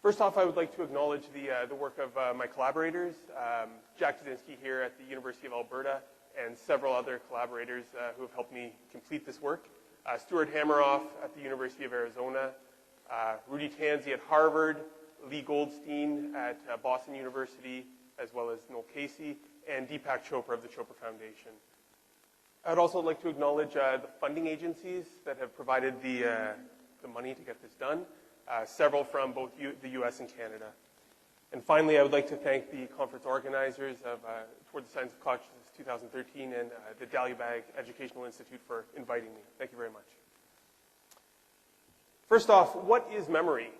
First off, I would like to acknowledge the work of my collaborators, Jack Dudzinski here at the University of Alberta, and several other collaborators who have helped me complete this work. Stuart Hameroff at the University of Arizona, Rudy Tanzi at Harvard, Lee Goldstein at Boston University, as well as Noel Casey, and Deepak Chopra of the Chopra Foundation. I'd also like to acknowledge the funding agencies that have provided the money to get this done, several from both the US and Canada. And finally, I would like to thank the conference organizers of Toward the Science of Consciousness 2013 and the Dalibag Educational Institute for inviting me. Thank you very much. First off, what is memory?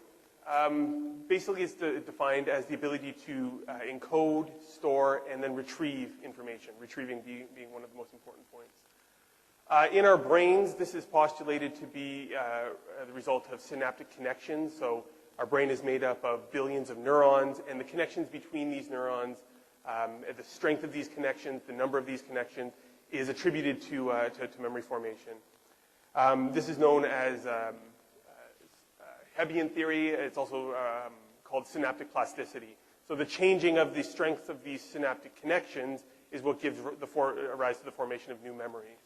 Basically, it's defined as the ability to encode, store, and then retrieve information, retrieving being one of the most important points. In our brains, this is postulated to be the result of synaptic connections. So our brain is made up of billions of neurons, and the connections between these neurons, the strength of these connections, the number of these connections, is attributed to memory formation. This is known as Hebbian theory. It's also called synaptic plasticity. So the changing of the strength of these synaptic connections is what gives rise to the formation of new memories.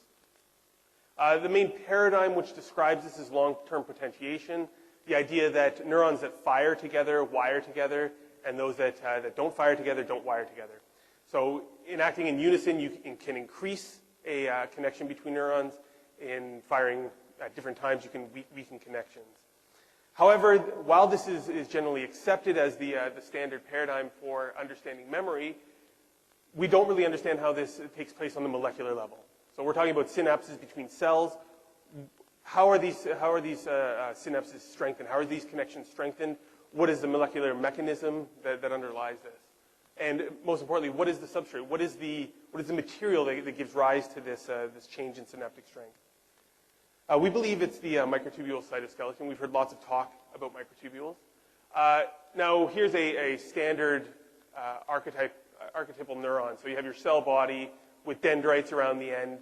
The main paradigm which describes this is long-term potentiation, the idea that neurons that fire together wire together, and those that don't fire together don't wire together. So in acting in unison, you can increase a connection between neurons. In firing at different times, you can weaken connections. However, while this is generally accepted as the standard paradigm for understanding memory, we don't really understand how this takes place on the molecular level. So we're talking about synapses between cells. How are these synapses strengthened? How are these connections strengthened? What is the molecular mechanism that underlies this? And most importantly, what is the substrate? What is the material that gives rise to this change in synaptic strength? We believe it's the Microtubule Cytoskeleton. We've heard lots of talk about microtubules. Now, here's a standard archetypal neuron. So you have your cell body with dendrites around the end.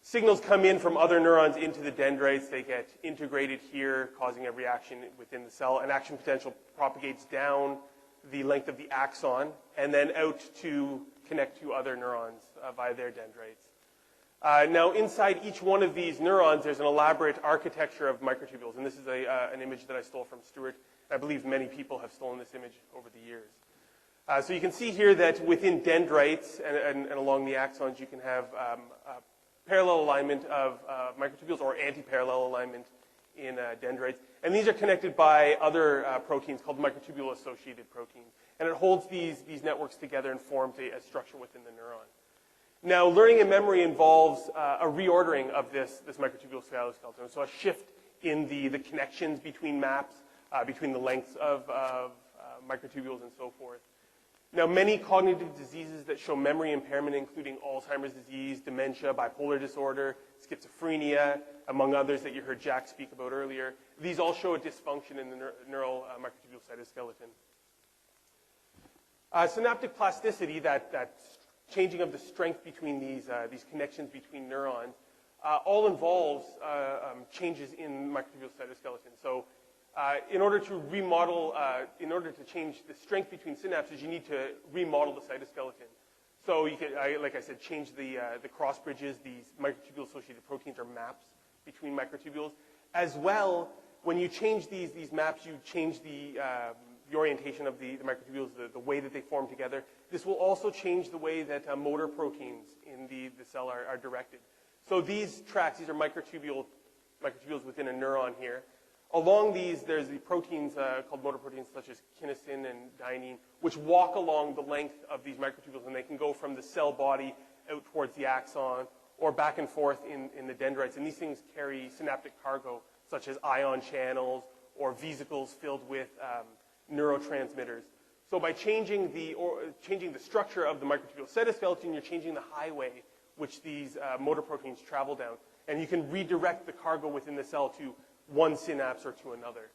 Signals come in from other neurons into the dendrites. They get integrated here, causing a reaction within the cell. An action potential propagates down the length of the axon and then out to connect to other neurons via their dendrites. Now, inside each one of these neurons, there's an elaborate architecture of microtubules. And this is an image that I stole from Stuart. I believe many people have stolen this image over the years. So you can see here that within dendrites and along the axons, you can have parallel alignment of microtubules or anti-parallel alignment in dendrites. And these are connected by other proteins called microtubule-associated proteins. And it holds these networks together and forms a structure within the neuron. Now, learning and memory involves a reordering of this microtubule cytoskeleton. So a shift in the connections between maps, between the lengths of microtubules and so forth. Now, many cognitive diseases that show memory impairment, including Alzheimer's disease, dementia, bipolar disorder, schizophrenia, among others that you heard Jack speak about earlier, these all show a dysfunction in the neural microtubule cytoskeleton. Synaptic plasticity, that changing of the strength between these connections between neurons, all involves changes in microtubule cytoskeleton. So in order to remodel, in order to change the strength between synapses, you need to remodel the cytoskeleton. So you can, like I said, change the cross bridges. These microtubule-associated proteins are maps between microtubules. As well, when you change these maps, you change the orientation of the microtubules, the way that they form together. This will also change the way that motor proteins in the cell are directed. So these tracks, these are microtubules within a neuron here. Along these, there's the proteins called motor proteins such as kinesin and dynein, which walk along the length of these microtubules, and they can go from the cell body out towards the axon or back and forth in the dendrites. And these things carry synaptic cargo, such as ion channels or vesicles filled with neurotransmitters. So by changing the structure of the microtubule cytoskeleton, you're changing the highway which these motor proteins travel down. And you can redirect the cargo within the cell to one synapse or to another.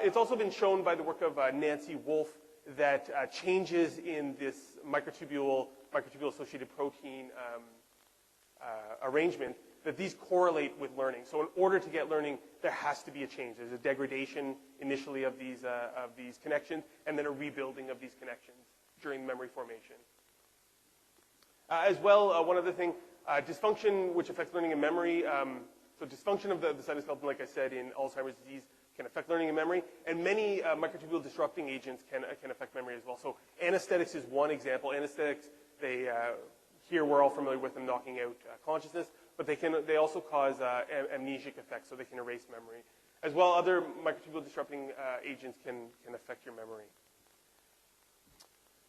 It's also been shown by the work of Nancy Wolfe that changes in this microtubule-associated protein arrangement that these correlate with learning. So in order to get learning, there has to be a change. There's a degradation initially of these connections, and then a rebuilding of these connections during memory formation. As well, one other thing, dysfunction which affects learning and memory. So dysfunction of the cytoskeleton, like I said, in Alzheimer's disease can affect learning and memory, and many microtubule disrupting agents can affect memory as well. So anesthetics is one example. Anesthetics, here we're all familiar with them knocking out consciousness, but they also cause amnesic effects, so they can erase memory. As well, other microtubule disrupting agents can affect your memory.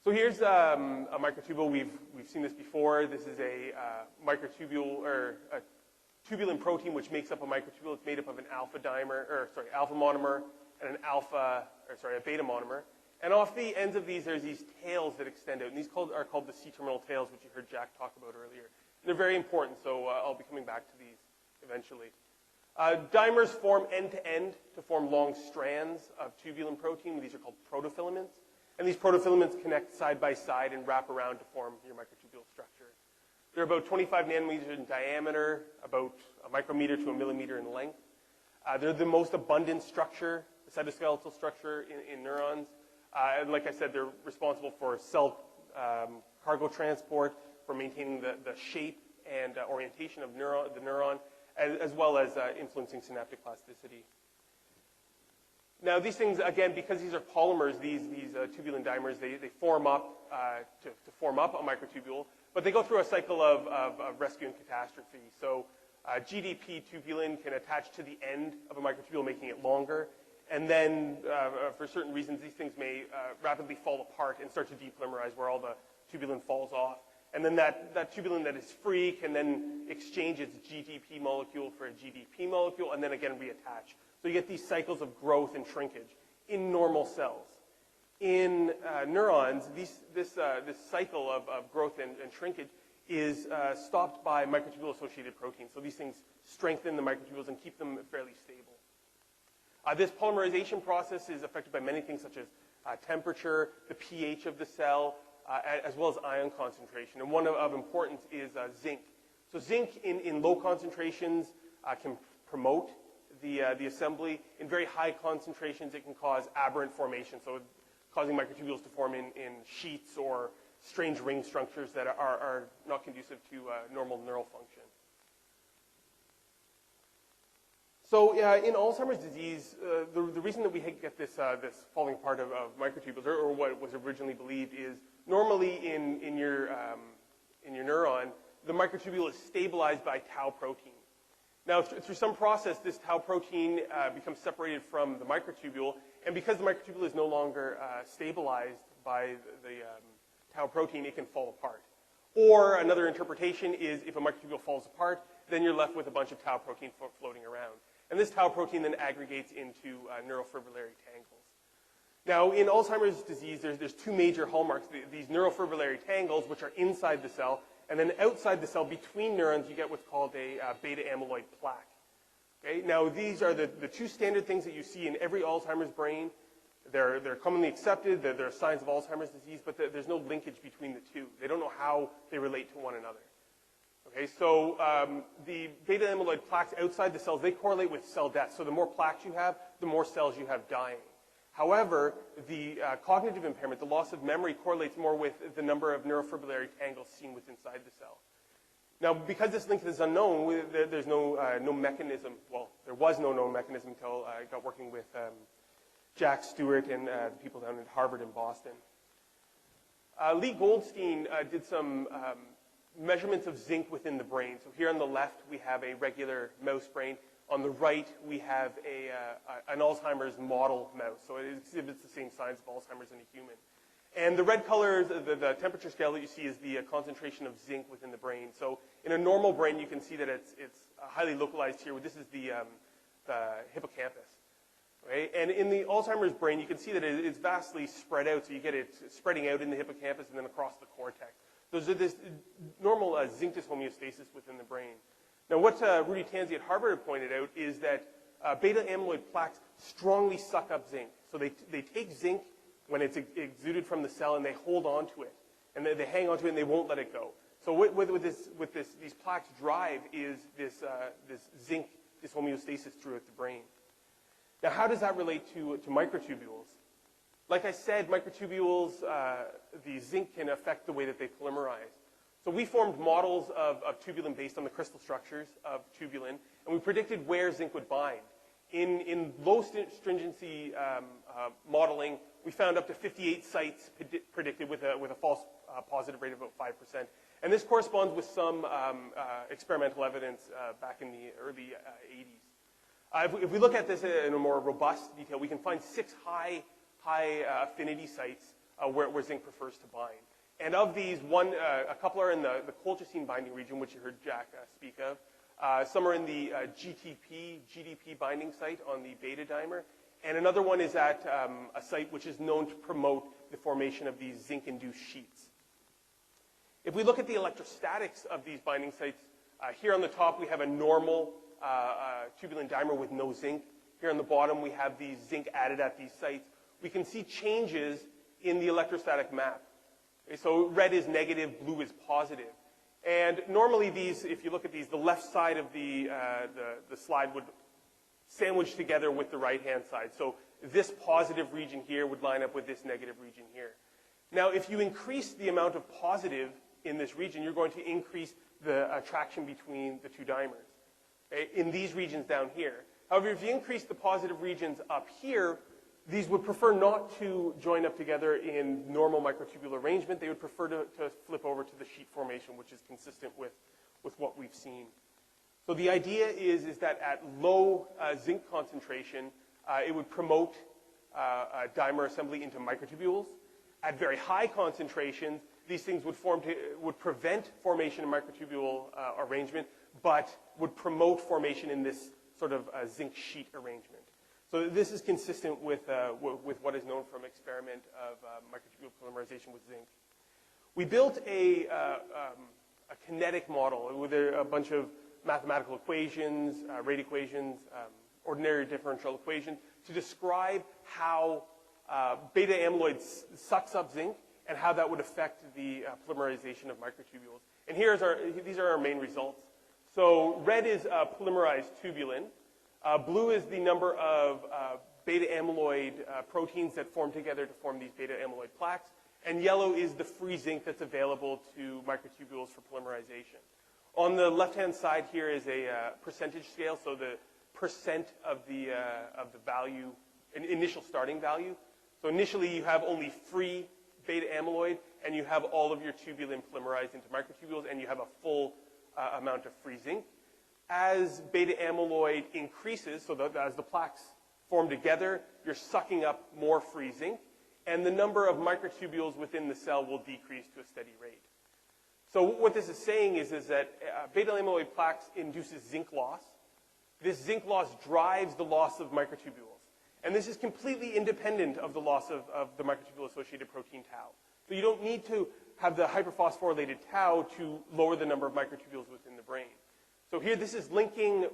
So here's a microtubule. We've seen this before. This is a microtubule, or a tubulin protein which makes up a microtubule. It's made up of an alpha monomer and a beta monomer. And off the ends of these, there's these tails that extend out, and these are called the C-terminal tails, which you heard Jack talk about earlier. And they're very important, so I'll be coming back to these eventually. Dimers form end-to-end to form long strands of tubulin protein. These are called protofilaments. And these protofilaments connect side by side and wrap around to form your microtubule structure. They're about 25 nanometers in diameter, about a micrometer to a millimeter in length. They're the most abundant structure, the cytoskeletal structure in neurons. And like I said, they're responsible for cell cargo transport, for maintaining the shape and orientation of the neuron, as well as influencing synaptic plasticity. Now, these things, again, because these are polymers, these tubulin dimers, they form up to form up a microtubule, but they go through a cycle of rescue and catastrophe. So GDP tubulin can attach to the end of a microtubule, making it longer. And then, for certain reasons, these things may rapidly fall apart and start to depolymerize, where all the tubulin falls off. And then that tubulin that is free can then exchange its GDP molecule for a GDP molecule, and then again reattach. So you get these cycles of growth and shrinkage in normal cells. In neurons, this cycle of growth and shrinkage is stopped by microtubule-associated proteins. So these things strengthen the microtubules and keep them fairly stable. This polymerization process is affected by many things, such as temperature, the pH of the cell, as well as ion concentration. And one of importance is zinc. So zinc in low concentrations can promote the assembly. In very high concentrations, it can cause aberrant formation, so causing microtubules to form in sheets or strange ring structures that are not conducive to normal neural function. So in Alzheimer's disease, the reason that we get this falling apart of microtubules, or what was originally believed, is normally in your neuron, the microtubule is stabilized by tau protein. Now, through some process, this tau protein becomes separated from the microtubule, and because the microtubule is no longer stabilized by the tau protein, it can fall apart. Or another interpretation is if a microtubule falls apart, then you're left with a bunch of tau protein floating around. And this tau protein then aggregates into neurofibrillary tangles. Now, in Alzheimer's disease, there's two major hallmarks. These neurofibrillary tangles, which are inside the cell, and then outside the cell, between neurons, you get what's called a beta amyloid plaque. Okay? Now, these are the two standard things that you see in every Alzheimer's brain. They're commonly accepted. They're signs of Alzheimer's disease, but there's no linkage between the two. They don't know how they relate to one another. Okay, so the beta amyloid plaques outside the cells, they correlate with cell death. So the more plaques you have, the more cells you have dying. However, the cognitive impairment, the loss of memory, correlates more with the number of neurofibrillary tangles seen within inside the cell. Now, because this link is unknown, there's no mechanism. Well, there was no known mechanism until I got working with Jack Stewart and the people down at Harvard and Boston. Lee Goldstein did some measurements of zinc within the brain. So here on the left, we have a regular mouse brain. On the right, we have an Alzheimer's model mouse. So it exhibits the same signs of Alzheimer's in a human. And the red color, the temperature scale that you see, is the concentration of zinc within the brain. So in a normal brain, you can see that it's highly localized here. This is the hippocampus. Right? And in the Alzheimer's brain, you can see that it's vastly spread out. So you get it spreading out in the hippocampus and then across the cortex. Those are this normal zinc dyshomeostasis within the brain. Now, what Rudy Tanzi at Harvard had pointed out is that beta amyloid plaques strongly suck up zinc. So they take zinc when it's exuded from the cell and they hold on to it. And they hang on to it and they won't let it go. So these plaques drive is this zinc dyshomeostasis throughout the brain. Now, how does that relate to microtubules? Like I said, microtubules, the zinc can affect the way that they polymerize. So we formed models of tubulin based on the crystal structures of tubulin, and we predicted where zinc would bind. In low stringency modeling, we found up to 58 sites predicted with a false positive rate of about 5%. And this corresponds with some experimental evidence back in the early 80s. If we look at this in a more robust detail, we can find 6 high affinity sites where zinc prefers to bind. And of these, a couple are in the colchicine binding region, which you heard Jack speak of. Some are in the GDP binding site on the beta dimer. And another one is at a site which is known to promote the formation of these zinc-induced sheets. If we look at the electrostatics of these binding sites, here on the top we have a normal tubulin dimer with no zinc. Here on the bottom we have the zinc added at these sites. We can see changes in the electrostatic map. Okay, so red is negative, blue is positive. And normally these, if you look at these, the left side of the slide would sandwich together with the right-hand side. So this positive region here would line up with this negative region here. Now, if you increase the amount of positive in this region, you're going to increase the attraction between the two dimers, okay, in these regions down here. However, if you increase the positive regions up here, these would prefer not to join up together in normal microtubule arrangement. They would prefer to flip over to the sheet formation, which is consistent with what we've seen. So the idea is that at low zinc concentration, it would promote dimer assembly into microtubules. At very high concentrations, these things would prevent formation in microtubule arrangement, but would promote formation in this sort of zinc sheet arrangement. So this is consistent with what is known from experiment of microtubule polymerization with zinc. We built a kinetic model with a bunch of mathematical equations, rate equations, ordinary differential equations to describe how beta amyloid sucks up zinc and how that would affect the polymerization of microtubules. And these are our main results. So red is polymerized tubulin. Blue is the number of beta amyloid proteins that form together to form these beta amyloid plaques. And yellow is the free zinc that's available to microtubules for polymerization. On the left-hand side here is a percentage scale, so the percent of the value, an initial starting value. So initially you have only free beta amyloid, and you have all of your tubulin polymerized into microtubules, and you have a full amount of free zinc. As beta amyloid increases, so that as the plaques form together, you're sucking up more free zinc, and the number of microtubules within the cell will decrease to a steady rate. So what this is saying is that beta amyloid plaques induces zinc loss. This zinc loss drives the loss of microtubules. And this is completely independent of the loss of the microtubule-associated protein tau. So you don't need to have the hyperphosphorylated tau to lower the number of microtubules within the brain. So here, this is linking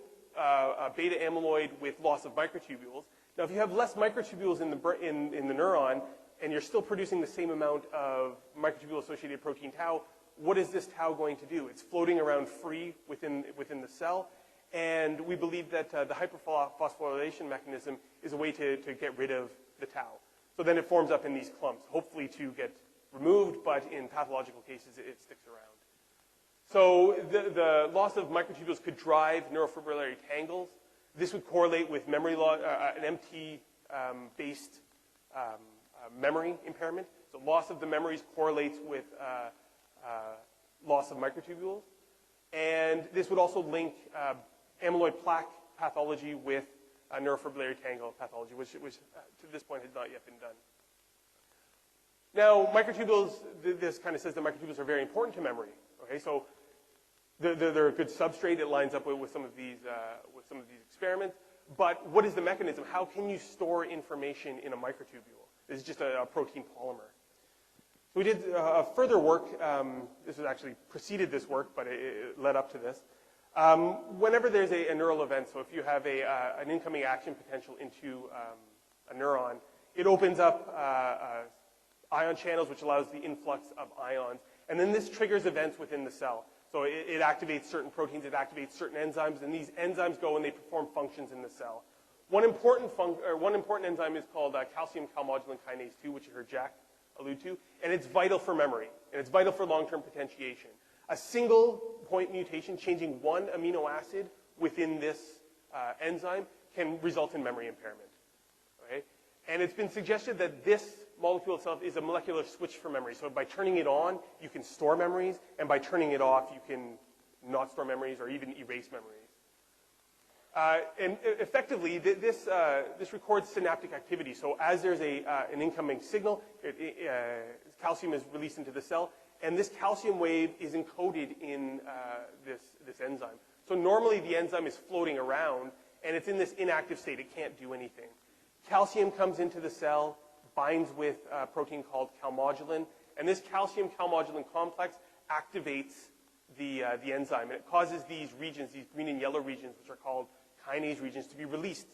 beta amyloid with loss of microtubules. Now, if you have less microtubules in the neuron, and you're still producing the same amount of microtubule-associated protein tau, what is this tau going to do? It's floating around free within the cell, and we believe that the hyperphosphorylation mechanism is a way to get rid of the tau. So then it forms up in these clumps, hopefully to get removed, but in pathological cases, it sticks around. So the loss of microtubules could drive neurofibrillary tangles. This would correlate with memory loss, an MT-based memory impairment. So loss of the memories correlates with loss of microtubules. And this would also link amyloid plaque pathology with neurofibrillary tangle pathology, which to this point has not yet been done. Now, microtubules, this kind of says that microtubules are very important to memory. Okay, so they're a good substrate. It lines up with some of these experiments. But what is the mechanism? How can you store information in a microtubule? This is just a protein polymer. So we did further work. This was actually preceded this work, but it led up to this. Whenever there's a neural event, so if you have an incoming action potential into a neuron, it opens up ion channels, which allows the influx of ions. And then this triggers events within the cell. So it activates certain proteins, it activates certain enzymes, and these enzymes go and they perform functions in the cell. One important enzyme is called calcium calmodulin kinase 2, which you heard Jack allude to, and it's vital for memory, and it's vital for long-term potentiation. A single point mutation changing one amino acid within this enzyme can result in memory impairment. Okay? And it's been suggested that this molecule itself is a molecular switch for memory. So by turning it on, you can store memories, and by turning it off, you can not store memories or even erase memories. And effectively, this records synaptic activity. So as there's an incoming signal, calcium is released into the cell, and this calcium wave is encoded in this enzyme. So normally the enzyme is floating around, and it's in this inactive state. It can't do anything. Calcium comes into the cell, binds with a protein called calmodulin, and this calcium calmodulin complex activates the enzyme, and it causes these regions, these green and yellow regions, which are called kinase regions, to be released.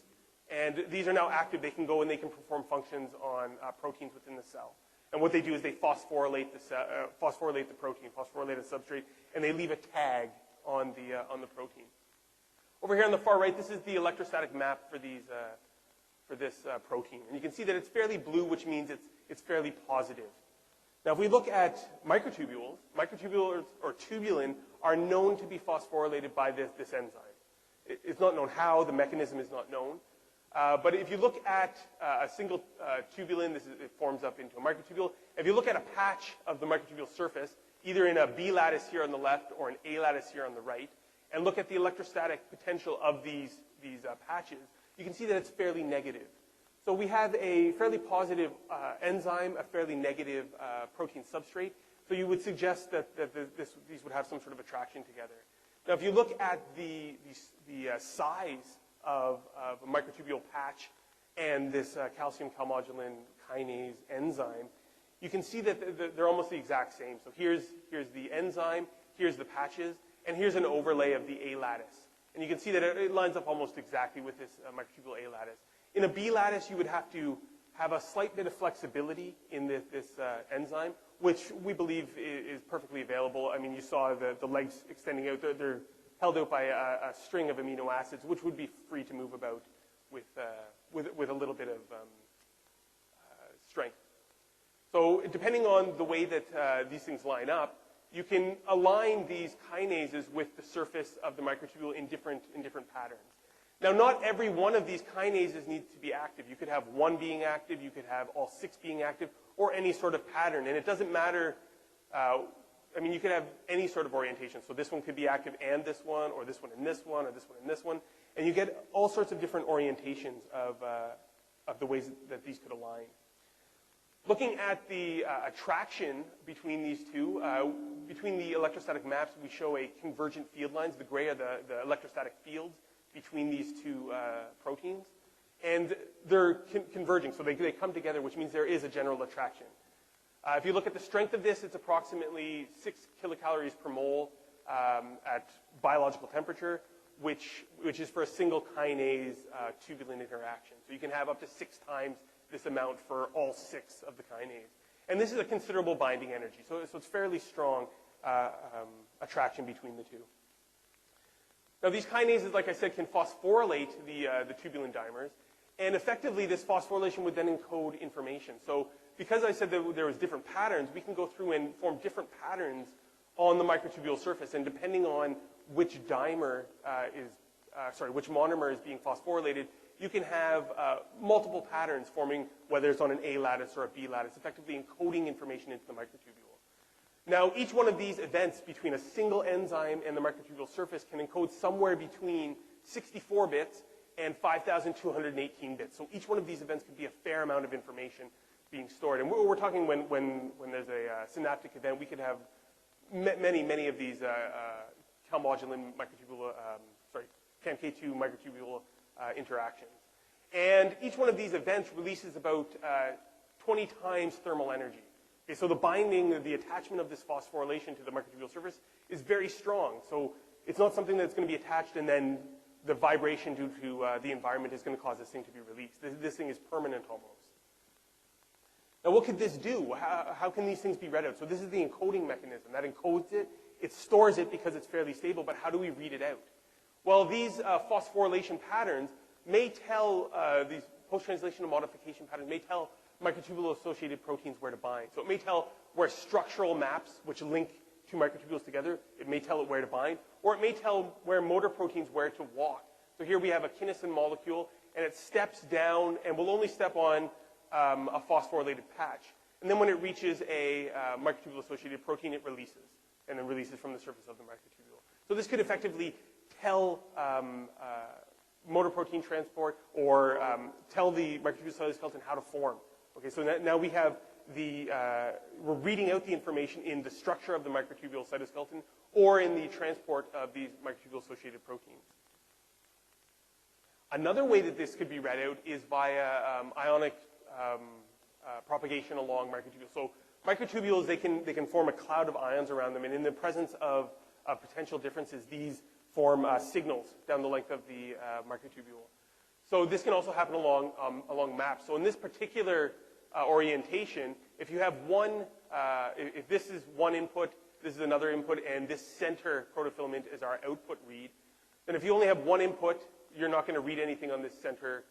And these are now active. They can go and they can perform functions on proteins within the cell. And what they do is they phosphorylate the protein, phosphorylate a substrate, and they leave a tag on the protein. Over here on the far right, this is the electrostatic map for this protein. And you can see that it's fairly blue, which means it's fairly positive. Now, if we look at microtubules or tubulin are known to be phosphorylated by this enzyme. It's not known how, the mechanism is not known. But if you look at a single tubulin, it forms up into a microtubule. If you look at a patch of the microtubule surface, either in a B lattice here on the left or an A lattice here on the right, and look at the electrostatic potential of these patches, you can see that it's fairly negative. So we have a fairly positive enzyme, a fairly negative protein substrate. So you would suggest that these would have some sort of attraction together. Now, if you look at the size of a microtubule patch and this calcium calmodulin kinase enzyme, you can see that they're almost the exact same. So here's the enzyme, here's the patches, and here's an overlay of the A lattice. And you can see that it lines up almost exactly with this microtubule A lattice. In a B lattice, you would have to have a slight bit of flexibility in this enzyme, which we believe is perfectly available. I mean, you saw the legs extending out. They're held out by a string of amino acids, which would be free to move about with a little bit of strength. So depending on the way that these things line up, you can align these kinases with the surface of the microtubule in different patterns. Now, not every one of these kinases needs to be active. You could have one being active, you could have all 6 being active, or any sort of pattern. And it doesn't matter, I mean, you could have any sort of orientation. So this one could be active and this one, or this one and this one, or this one and this one. And you get all sorts of different orientations of the ways that these could align. Looking at the attraction between these two, between the electrostatic maps, we show a convergent field lines. The gray are the electrostatic fields between these two proteins. And they're converging, so they come together, which means there is a general attraction. If you look at the strength of this, it's approximately 6 kilocalories per mole at biological temperature, which is for a single kinase tubulin interaction. So you can have up to 6 times this amount for all 6 of the kinase. And this is a considerable binding energy, so it's fairly strong attraction between the two. Now, these kinases, like I said, can phosphorylate the tubulin dimers, and effectively this phosphorylation would then encode information. So because I said that there was different patterns, we can go through and form different patterns on the microtubule surface, and depending on which dimer which monomer is being phosphorylated, you can have multiple patterns forming, whether it's on an A lattice or a B lattice, effectively encoding information into the microtubule. Now, each one of these events between a single enzyme and the microtubule surface can encode somewhere between 64 bits and 5,218 bits. So each one of these events could be a fair amount of information being stored. And we're talking when there's a synaptic event, we could have many of these calmodulin microtubule, CAMK2 microtubule interactions. And each one of these events releases about 20 times thermal energy. Okay, so the binding, the attachment of this phosphorylation to the microtubule surface is very strong. So it's not something that's going to be attached and then the vibration due to the environment is going to cause this thing to be released. This thing is permanent almost. Now, what could this do? How can these things be read out? So this is the encoding mechanism. That encodes it. It stores it because it's fairly stable, but how do we read it out? Well, these phosphorylation patterns may tell, these post-translational modification patterns may tell microtubule-associated proteins where to bind. So it may tell where structural maps, which link two microtubules together, it may tell it where to bind, or it may tell where motor proteins where to walk. So here we have a kinesin molecule, and it steps down and will only step on a phosphorylated patch. And then when it reaches a microtubule-associated protein, it releases, and then releases from the surface of the microtubule. So this could effectively tell motor protein transport or tell the microtubule cytoskeleton how to form. Okay, so now we have we're reading out the information in the structure of the microtubule cytoskeleton or in the transport of these microtubule-associated proteins. Another way that this could be read out is via ionic propagation along microtubules. So microtubules, they can form a cloud of ions around them, and in the presence of potential differences, these form signals down the length of the microtubule. So this can also happen along maps. So in this particular orientation, if you have if this is one input, this is another input, and this center protofilament is our output read, then if you only have one input, you're not going to read anything on this center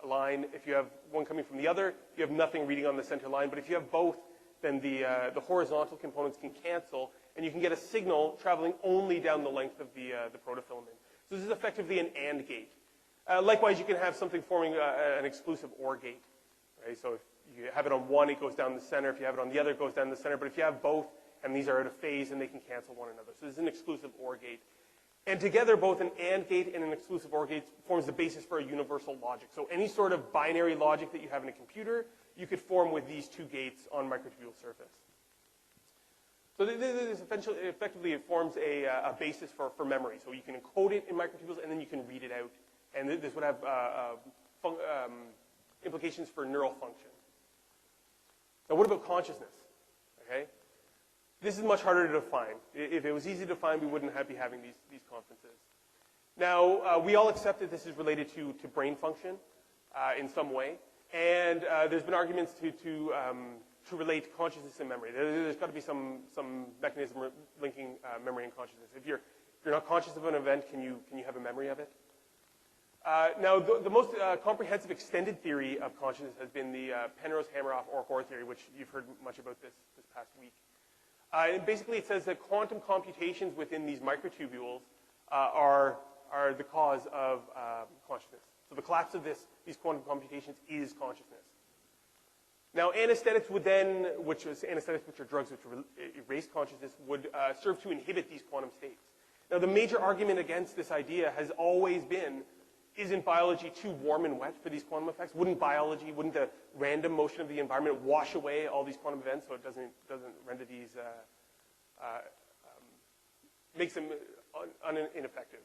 line. If you have one coming from the other, you have nothing reading on the center line. But if you have both, then the horizontal components can cancel, and you can get a signal traveling only down the length of the protofilament. So this is effectively an AND gate. Likewise, you can have something forming an exclusive OR gate. Right? So if you have it on one, it goes down the center. If you have it on the other, it goes down the center. But if you have both, and these are out of phase, and they can cancel one another. So this is an exclusive OR gate. And together, both an AND gate and an exclusive OR gate forms the basis for a universal logic. So any sort of binary logic that you have in a computer, you could form with these two gates on microtubule surface. So this effectively it forms a basis for memory. So you can encode it in microtubules, and then you can read it out. And this would have implications for neural function. Now, what about consciousness? Okay. This is much harder to define. If it was easy to define, we wouldn't be having these conferences. Now, we all accept that this is related to brain function in some way, and there's been arguments to relate consciousness and memory. There's got to be some mechanism linking memory and consciousness. If you're not conscious of an event, can you have a memory of it? Now, the most comprehensive extended theory of consciousness has been the Penrose-Hameroff or theory, which you've heard much about this past week. Basically, it says that quantum computations within these microtubules are the cause of consciousness. So the collapse of these quantum computations is consciousness. Now, anesthetics would then, which are drugs which erase consciousness, would serve to inhibit these quantum states. Now, the major argument against this idea has always been, isn't biology too warm and wet for these quantum effects? Wouldn't the random motion of the environment wash away all these quantum events so it doesn't render these, makes them ineffective?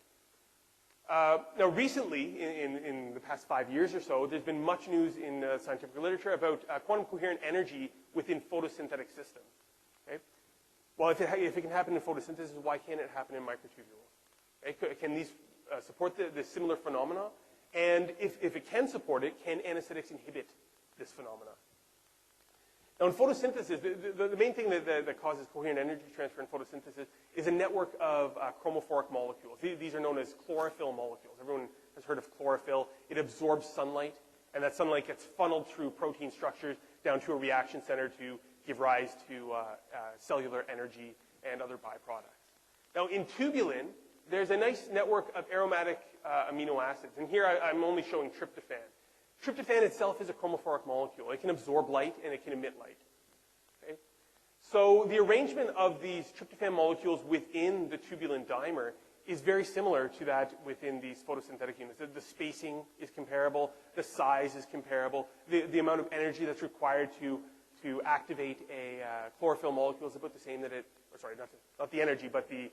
Now, recently, in the past 5 years or so, there's been much news in scientific literature about quantum coherent energy within photosynthetic systems. Okay? Well, if it can happen in photosynthesis, why can't it happen in microtubules? Okay? Can these support the similar phenomena? And if it can support it, can anesthetics inhibit this phenomena? Now, in photosynthesis, the main thing that causes coherent energy transfer in photosynthesis is a network of chromophoric molecules. These are known as chlorophyll molecules. Everyone has heard of chlorophyll. It absorbs sunlight, and that sunlight gets funneled through protein structures down to a reaction center to give rise to cellular energy and other byproducts. Now, in tubulin, there's a nice network of aromatic amino acids. And here I'm only showing tryptophan. Tryptophan itself is a chromophoric molecule. It can absorb light and it can emit light. Okay? So the arrangement of these tryptophan molecules within the tubulin dimer is very similar to that within these photosynthetic units. The spacing is comparable. The size is comparable. The amount of energy that's required to activate a chlorophyll molecule is about the same not the energy, but the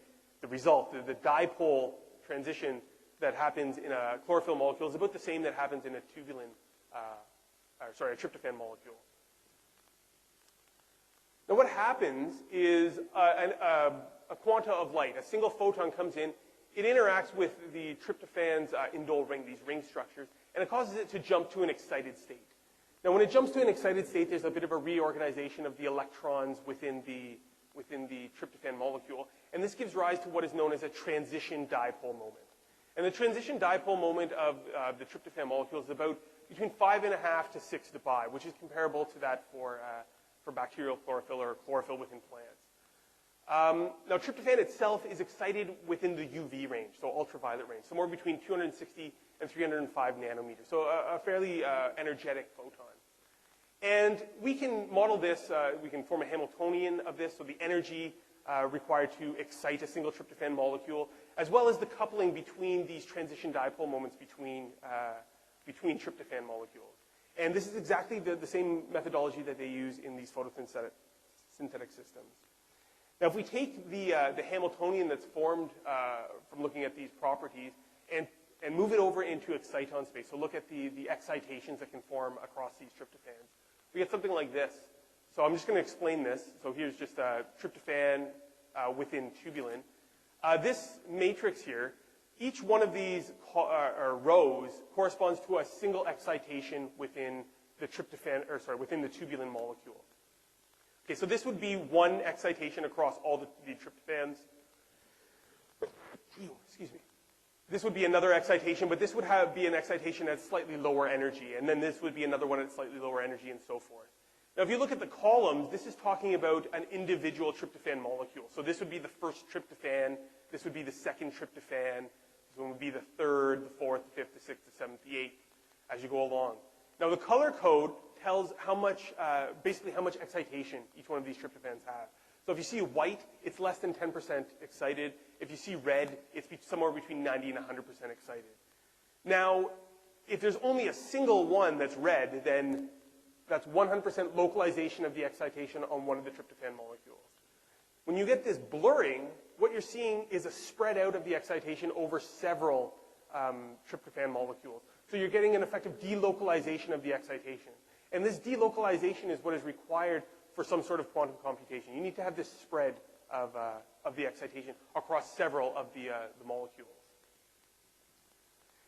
result, the dipole transition that happens in a chlorophyll molecule is about the same that happens in a a tryptophan molecule. Now, what happens is a quanta of light, a single photon comes in, it interacts with the tryptophan's indole ring, these ring structures, and it causes it to jump to an excited state. Now, when it jumps to an excited state, there's a bit of a reorganization of the electrons within the tryptophan molecule, and this gives rise to what is known as a transition dipole moment. And the transition dipole moment of the tryptophan molecule is about between 5.5 to 6 dpi, which is comparable to that for bacterial chlorophyll or chlorophyll within plants. Now, tryptophan itself is excited within the UV range, so ultraviolet range, somewhere between 260 and 305 nanometers, so a fairly energetic photon. And we can model this, we can form a Hamiltonian of this, so the energy required to excite a single tryptophan molecule, as well as the coupling between these transition dipole moments between tryptophan molecules. And this is exactly the same methodology that they use in these photosynthetic systems. Now, if we take the Hamiltonian that's formed from looking at these properties and move it over into exciton space, so look at the excitations that can form across these tryptophans, we get something like this. So I'm just going to explain this. So here's just a tryptophan within tubulin. This matrix here, each one of these rows corresponds to a single excitation within the tryptophan, within the tubulin molecule. Okay, so this would be one excitation across all the tryptophans. Excuse me. This would be another excitation, but this would be an excitation at slightly lower energy, and then this would be another one at slightly lower energy, and so forth. Now, if you look at the columns, this is talking about an individual tryptophan molecule. So this would be the first tryptophan, this would be the second tryptophan, this one would be the third, the fourth, the fifth, the sixth, the seventh, the eighth, as you go along. Now, the color code tells how much, basically how much excitation each one of these tryptophans have. So if you see white, it's less than 10% excited. If you see red, it's somewhere between 90 and 100% excited. Now, if there's only a single one that's red, then that's 100% localization of the excitation on one of the tryptophan molecules. When you get this blurring, what you're seeing is a spread out of the excitation over several tryptophan molecules. So you're getting an effective delocalization of the excitation. And this delocalization is what is required for some sort of quantum computation. You need to have this spread of the excitation across several of the molecules.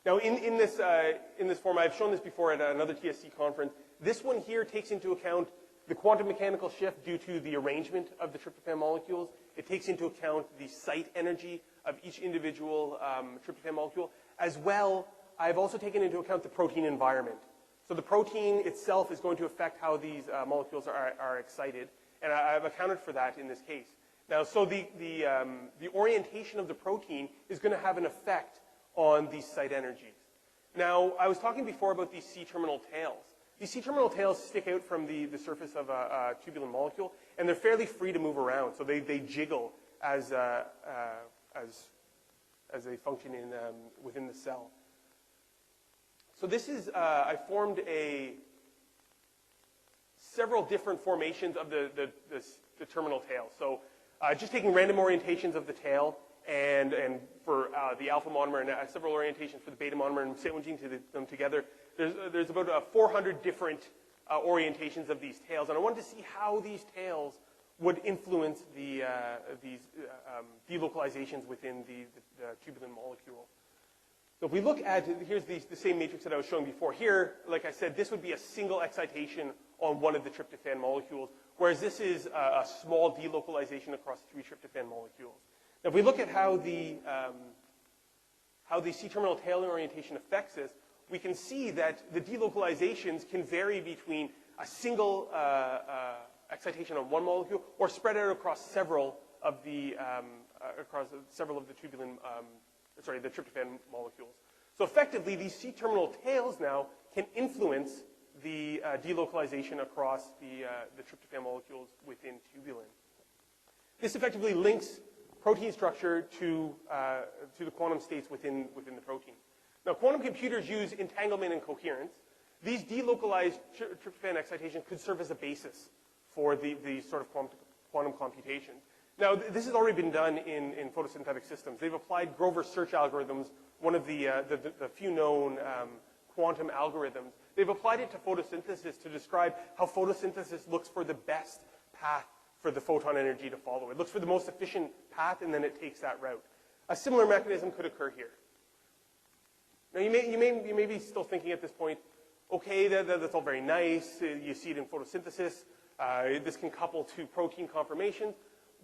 Now, in this form, I've shown this before at another TSC conference. This one here takes into account the quantum mechanical shift due to the arrangement of the tryptophan molecules. It takes into account the site energy of each individual tryptophan molecule. As well, I've also taken into account the protein environment. So the protein itself is going to affect how these molecules are excited, and I've accounted for that in this case. Now, so the orientation of the protein is going to have an effect on these site energies. Now, I was talking before about these C-terminal tails. These C-terminal tails stick out from the surface of a tubulin molecule, and they're fairly free to move around. So they jiggle as they function within the cell. So this is, I formed several different formations of the terminal tail. So just taking random orientations of the tail, and for the alpha monomer, and several orientations for the beta monomer, and sandwiching them together, there's about 400 different orientations of these tails. And I wanted to see how these tails would influence these delocalizations within the tubulin molecule. So if we look at, here's the same matrix that I was showing before. Here, like I said, this would be a single excitation on one of the tryptophan molecules, whereas this is a small delocalization across 3 tryptophan molecules. Now, if we look at how the C-terminal tail orientation affects this, we can see that the delocalizations can vary between a single excitation on one molecule or spread out across several of the tubulin, the tryptophan molecules. So effectively, these C-terminal tails now can influence the delocalization across the tryptophan molecules within tubulin. This effectively links protein structure to the quantum states within the protein. Now, quantum computers use entanglement and coherence. These delocalized tryptophan excitations could serve as a basis for the sort of quantum computation. Now, this has already been done in photosynthetic systems. They've applied Grover's search algorithms, one of the few known quantum algorithms. They've applied it to photosynthesis to describe how photosynthesis looks for the best path for the photon energy to follow. It looks for the most efficient path, and then it takes that route. A similar mechanism could occur here. Now, you may be still thinking at this point, Okay, that's all very nice. You see it in photosynthesis. This can couple to protein conformations.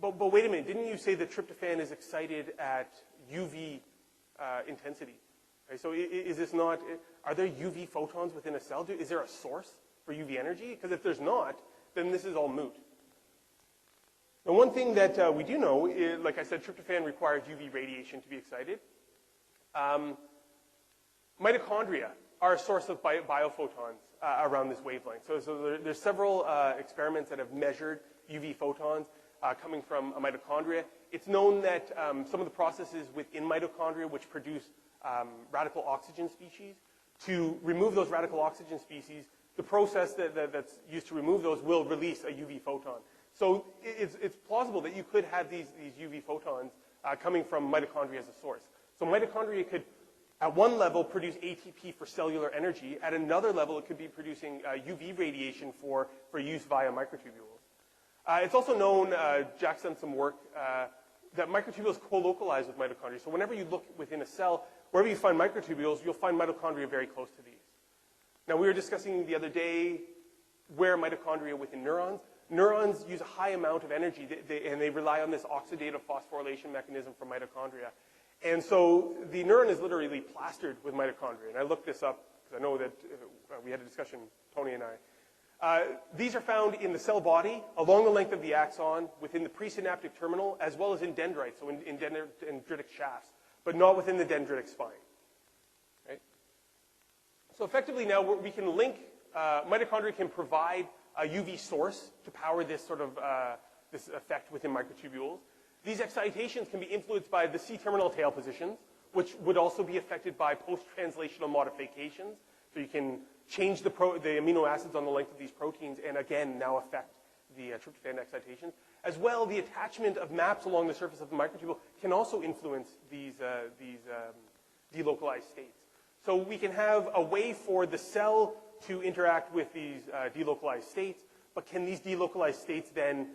But wait a minute, didn't you say that tryptophan is excited at UV intensity? Okay, so is this not, are there UV photons within a cell? Is there a source for UV energy? Because if there's not, then this is all moot. Now, one thing that we do know is, like I said, tryptophan requires UV radiation to be excited. Mitochondria are a source of biophotons around this wavelength. So there's several experiments that have measured UV photons coming from a mitochondria. It's known that some of the processes within mitochondria which produce radical oxygen species, to remove those radical oxygen species, the process that's used to remove those will release a UV photon. So it's plausible that you could have these UV photons coming from mitochondria as a source. So mitochondria could, at one level, produce ATP for cellular energy. At another level, it could be producing UV radiation for use via microtubules. It's also known, Jack's done some work, that microtubules co-localize with mitochondria. So whenever you look within a cell, wherever you find microtubules, you'll find mitochondria very close to these. Now, we were discussing the other day where mitochondria within neurons. Neurons use a high amount of energy, and they rely on this oxidative phosphorylation mechanism from mitochondria. And so the neuron is literally plastered with mitochondria. And I looked this up because I know that we had a discussion, Tony and I. These are found in the cell body, along the length of the axon, within the presynaptic terminal, as well as in dendrites, so in dendritic shafts, but not within the dendritic spine. Right? So effectively now we can link, mitochondria can provide a UV source to power this sort of this effect within microtubules. These excitations can be influenced by the C-terminal tail positions, which would also be affected by post-translational modifications. So you can change the amino acids on the length of these proteins and, again, now affect the tryptophan excitations. As well, the attachment of maps along the surface of the microtubule can also influence these delocalized states. So we can have a way for the cell to interact with these delocalized states, but can these delocalized states then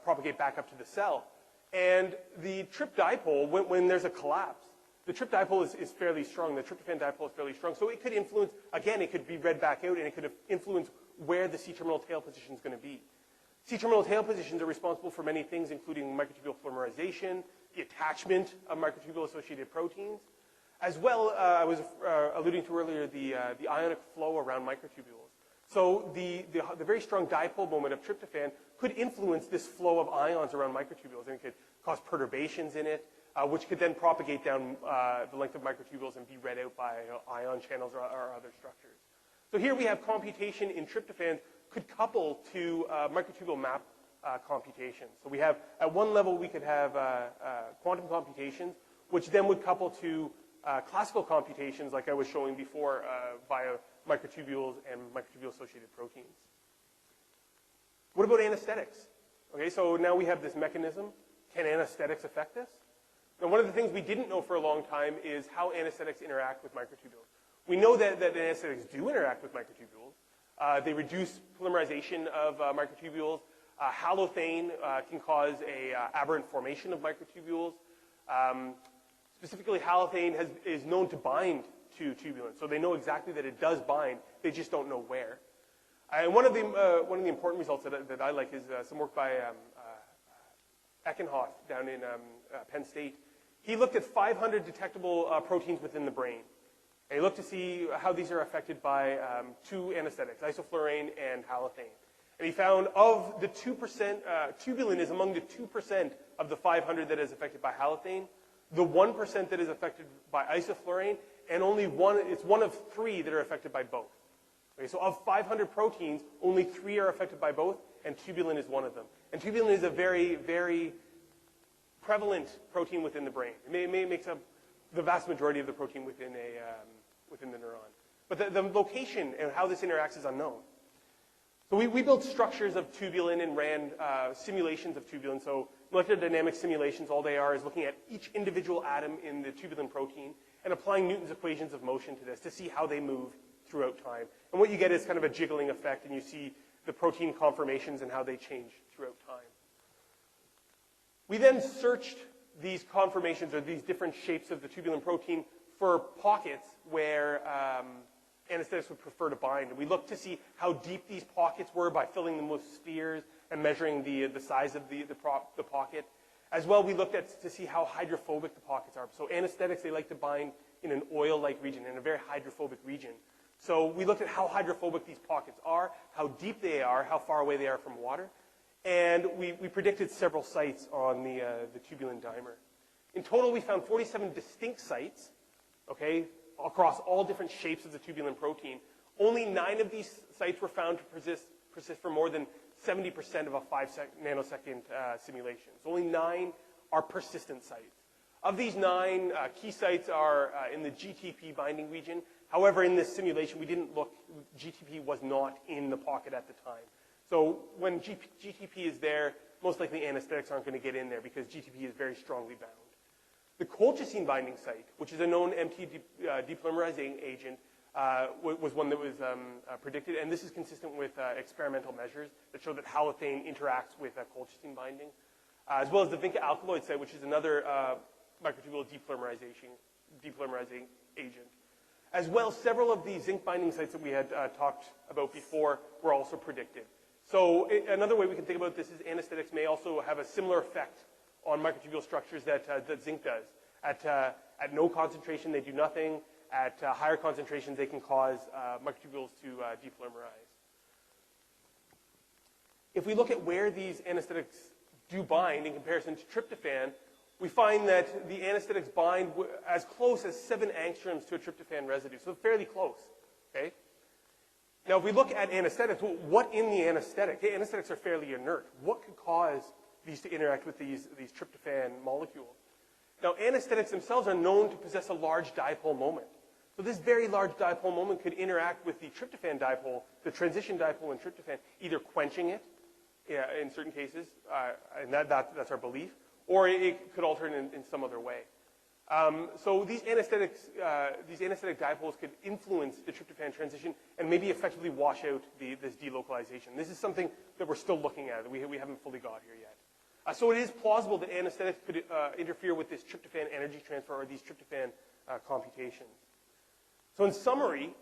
propagate back up to the cell? And the trip dipole, when there's a collapse, the trip dipole is fairly strong. The tryptophan dipole is fairly strong. So it could influence, again, it could be read back out, and it could influence where the C-terminal tail position is going to be. C-terminal tail positions are responsible for many things, including microtubule polymerization, the attachment of microtubule-associated proteins, as well, I was alluding to earlier, the ionic flow around microtubules. So the very strong dipole moment of tryptophan could influence this flow of ions around microtubules, and it could cause perturbations in it, which could then propagate down the length of microtubules and be read out by ion channels or other structures. So here we have computation in tryptophan could couple to microtubule map computations. So we have, at one level, we could have quantum computations, which then would couple to classical computations, like I was showing before, via microtubules and microtubule-associated proteins. What about anesthetics? Okay, so now we have this mechanism. Can anesthetics affect this? Now, one of the things we didn't know for a long time is how anesthetics interact with microtubules. We know that anesthetics do interact with microtubules. They reduce polymerization of microtubules. Halothane can cause an aberrant formation of microtubules. Specifically, halothane is known to bind to tubulin, so they know exactly that it does bind. They just don't know where. And one of the important results that I like is some work by Eckenhoff down in Penn State. He looked at 500 detectable proteins within the brain. And he looked to see how these are affected by two anesthetics, isoflurane and halothane. And he found of the 2%, tubulin is among the 2% of the 500 that is affected by halothane, the 1% that is affected by isoflurane, and it's one of 3 that are affected by both. Okay, so of 500 proteins, only 3 are affected by both, and tubulin is one of them. And tubulin is a very, very prevalent protein within the brain. It makes up the vast majority of the protein within the neuron. But the location and how this interacts is unknown. So we built structures of tubulin and ran simulations of tubulin. So molecular dynamics simulations, all they are is looking at each individual atom in the tubulin protein and applying Newton's equations of motion to this to see how they move throughout time. And what you get is kind of a jiggling effect, and you see the protein conformations and how they change throughout time. We then searched these conformations or these different shapes of the tubulin protein for pockets where anesthetics would prefer to bind. And we looked to see how deep these pockets were by filling them with spheres and measuring the size of the pocket. As well, we looked at to see how hydrophobic the pockets are. So anesthetics, they like to bind in an oil-like region, in a very hydrophobic region. So we looked at how hydrophobic these pockets are, how deep they are, how far away they are from water. And we predicted several sites on the tubulin dimer. In total, we found 47 distinct sites, okay, across all different shapes of the tubulin protein. Only 9 of these sites were found to persist for more than 70% of a 5-nanosecond simulation. So only 9 are persistent sites. Of these 9, key sites are in the GTP binding region. However, in this simulation, we didn't look, GTP was not in the pocket at the time. So when GTP is there, most likely anesthetics aren't going to get in there because GTP is very strongly bound. The colchicine binding site, which is a known MT depolymerizing agent, was one that was predicted, and this is consistent with experimental measures that show that halothane interacts with colchicine binding, as well as the vinca alkaloid site, which is another microtubule depolymerizing agent. As well, several of the zinc binding sites that we had talked about before were also predicted. So another way we can think about this is anesthetics may also have a similar effect on microtubule structures that zinc does. At no concentration, they do nothing. At higher concentrations, they can cause microtubules to depolymerize. If we look at where these anesthetics do bind in comparison to tryptophan, we find that the anesthetics bind as close as 7 angstroms to a tryptophan residue, so fairly close. Okay? Now, if we look at anesthetics, what in the anesthetic? The anesthetics are fairly inert. What could cause these to interact with these tryptophan molecules? Now, anesthetics themselves are known to possess a large dipole moment. So this very large dipole moment could interact with the tryptophan dipole, the transition dipole in tryptophan, either quenching it in certain cases, and that's our belief, or it could alter it in some other way. So these anesthetic dipoles could influence the tryptophan transition and maybe effectively wash out this delocalization. This is something that we're still looking at. We haven't fully got here yet. So it is plausible that anesthetics could interfere with this tryptophan energy transfer or these tryptophan computations. So in summary,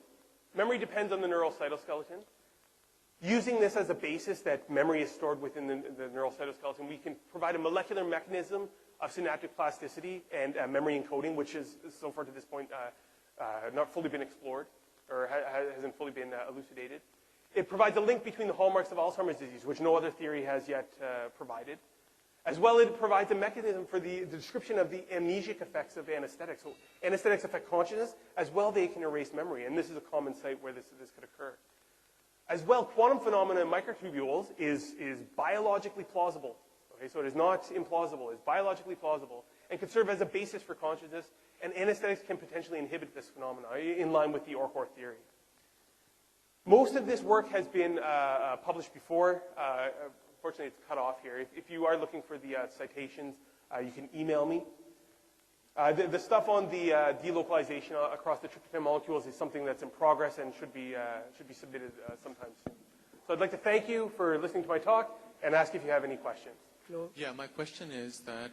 memory depends on the neural cytoskeleton. Using this as a basis that memory is stored within the neural cytoskeleton, we can provide a molecular mechanism of synaptic plasticity and memory encoding, which is so far to this point not fully been explored or hasn't fully been elucidated. It provides a link between the hallmarks of Alzheimer's disease, which no other theory has yet provided. As well, it provides a mechanism for the description of the amnesic effects of anesthetics. So anesthetics affect consciousness. As well, they can erase memory, and this is a common site where this could occur. As well, quantum phenomena in microtubules is biologically plausible. Okay, so it is not implausible. It's biologically plausible and can serve as a basis for consciousness, and anesthetics can potentially inhibit this phenomenon in line with the OR-core theory. Most of this work has been published before. Unfortunately, it's cut off here. If you are looking for the citations, you can email me. The stuff on the delocalization across the tryptophan molecules is something that's in progress and should be submitted sometime soon. So I'd like to thank you for listening to my talk and ask if you have any questions. Yeah, my question is that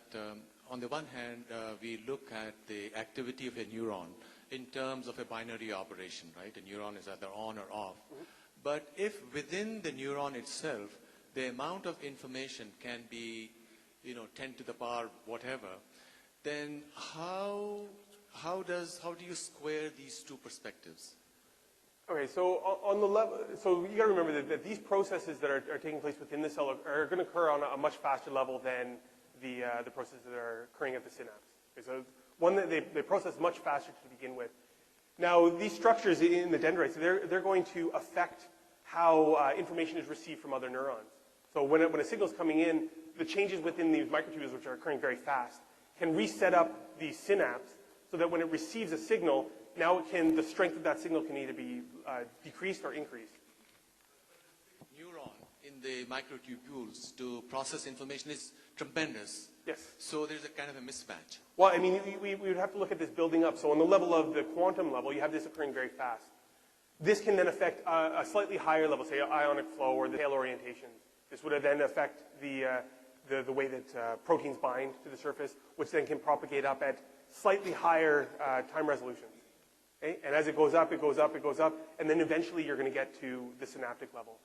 on the one hand, we look at the activity of a neuron in terms of a binary operation, right? A neuron is either on or off. Mm-hmm. But if within the neuron itself, the amount of information can be, 10 to the power whatever, then how do you square these two perspectives? Okay, so on the level, so you got to remember that these processes that are taking place within the cell are going to occur on a much faster level than the processes that are occurring at the synapse. Okay, so one that they process much faster to begin with. Now, these structures in the dendrites, they're going to affect how information is received from other neurons. So when a signal is coming in, the changes within these microtubules, which are occurring very fast, can reset up the synapse so that when it receives a signal, now the strength of that signal can either be decreased or increased. Neuron in the microtubules to process information is tremendous. Yes. So there's a kind of a mismatch. Well, I mean, we would have to look at this building up. So on the level of the quantum level, you have this occurring very fast. This can then affect a slightly higher level, say ionic flow or the tail orientation. This would then affect the way that proteins bind to the surface, which then can propagate up at slightly higher time resolutions. Okay? And as it goes up, it goes up, it goes up, and then eventually you're going to get to the synaptic level.